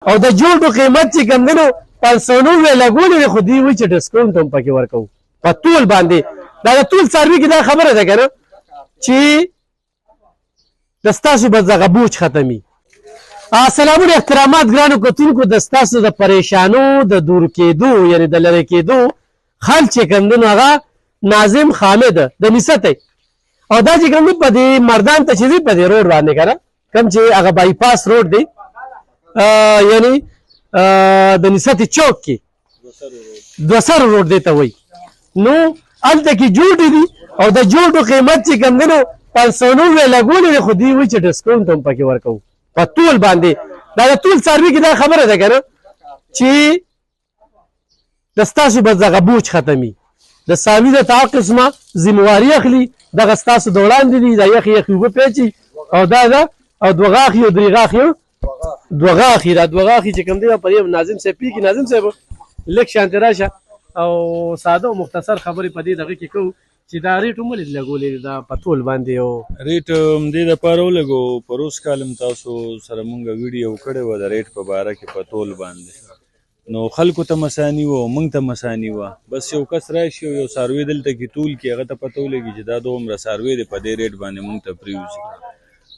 او د جوړو قیمت چې کوم دی نو 590 لګولې خو دوی وایي چې ډسکاونټ هم پکې ورکوو په ټول باندې. دا د ټول څاروي کې دا خبره ده که نه چې د ستاسو به دغه بوج ختمي. سلامونه احترامات ګرانو کتونکو، د ستاسو د پریشانو د دور کېدو یعنې د لرې کېدو حل چې کوم دی نو هغه ناظم حامد د نست دی. او دا چې کوم دی په دې مردان ته چې دی په دې روډ باندې که نه کوم چې هغه بایپاس روډ دی یعنی د نست چوک کې دوسر روډ دی ته وایي. نو هلته کې جوړې دي او د جوړو قیمت چې کوم دی نو 590 لګولې خو دوی وایي چې ډسکاونټ هم پکې ورکوو په ټول باندې. دا د ټول څاروي کې دا خبره ده که نه چې د ستاسو به دغه بوج ختمي. د څاروي د تا قسمه ذمواري اخلي، دغه ستاسو د وړاندې دي، دا یخې یخې اوبه پیچي او دا ده او دوه غاښې او درې غاښې دوه غاښې دا دوه غاښې چې کوم دی په دې ناظم صاحب پیږي. ناظم صاحب لږ شانتې راشه او ساده او مختصر خبرې په دې دغه کې کوو چې دا ریټ هم ولې لګولې دا په ټول باندې. او ریټ همدې دپاره ولګو په روز کال هم تاسو سره مونږ ویډیو کړې وه د ریټ په باره کې په ټول باندې، نو خلکو ته مساني وه او موږ ته مساني وه. بس یو کس راشي او یو څاروی دلته کې ټول کړي هغه ته پته ولګي چې دا دومره څاروی دی په دې ریټ باندې موږ ته پرېوځي.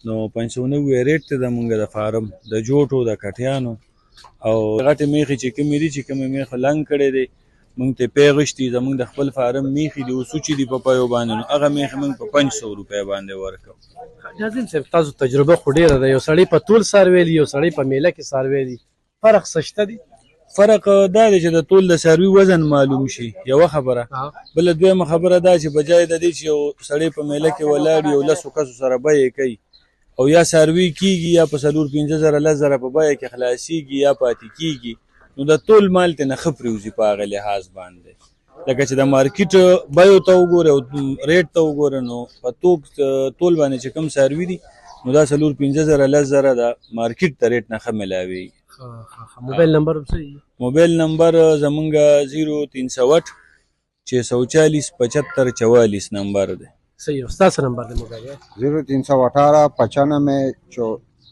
نو 590 ریټ ته د موږ د فارم د جوټو د کټیانو او غټې میخې چې کومې دي چې کومې میخه لنګ کړی دی موږ ته پیغشتي زموږ د خپل فارم میخې دي اوس چې دي په پیو باندې نو هغه میخې موږ په 500 روپۍ باندې ورکوو. ناظم صاحب تاسو تجربه خو ډېره ده، یو سړی په ټول څاروی دي یو سړی په میله کې څاروی دي، فرق څه شته دي؟ فرق دا دی چې د ټول د څاروي وزن معلوم شي یوه خبره، بله دویمه خبره دا چې بجای د دې چې یو سړی په میله کې ولاړ یو لسو کسو سره بیې کوي او یا څاروي کېږي یا په 4-5 زره 10 زره په بیه کې خلاصېږي یا پاتې کېږي، نو د ټول مال ته نه ښه پرېوځي په هغه لحاظ باندې. لکه چې د مارکیټ بیو ته وګوره او ریټ ته وګوره نو په ټول باندې چې کوم څاروي دي نو دا 4-5 زره 10 زره د مارکیټ ته ریټ نه ښه میلاوېږي. موبایل نمبر هم صحیح؟ موبایل نمبر زمونږ 0308 640 75 44 نمبر دی. صحیح. ستاسو نمبر دی موبایل؟ 0318 95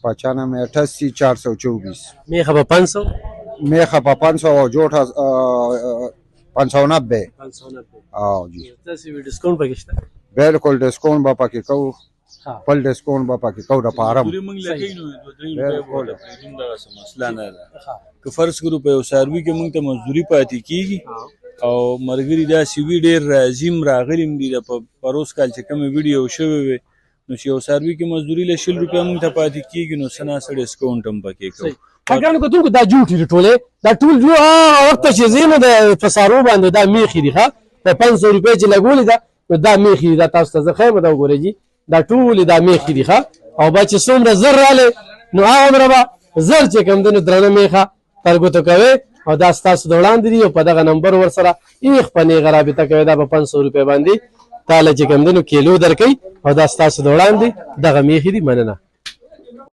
88 424. میخه په 500 میخه په 500 او جوټه 590. او جی تاسو وی ډسکاونټ پکې شته؟ بالکل ډسکاونټ به پکې کوو، خپل ډسکاونټ به پکې کوو د فارم. مسله نه ده که فرض کړو په یو څاروي کې موږ ته مزدوري پاتې کېږي او ملګري داسې وي ډېر راځي راغلي هم دي په روز کال چې کومې ویډیو شوې وي نو چې یو څاروي کې مزدوري له 100 روپۍ موږ ته پاتې کېږي نو څه ناڅه ډسکاونټ هم پکې کوو. ګرانو کتونکو دا جوټې دي ټولې، دا ټول جو ورته چې ځینو د په څاروو باندې دا میخې دي ښه په 500 روپۍ چې لګولې ده نو دا میخې دي. دا تاسو ته زه ښیم دا وګورئ جي دا ټولې دا میخې دي ښه او به چې څومره زر رالی نو هغومره به زر چې کوم دی نو درنه میخه تر ګوتو کوئ او دا ستاسو د وړاندې دي او په دغه نمبر ورسره ایخ په نیغه رابطه کوئ دا په 500 روپۍ باندې تاله چې کوم دی نو کیلو درکوي او دا ستاسو د وړاندې دغه میخې دي. مننه.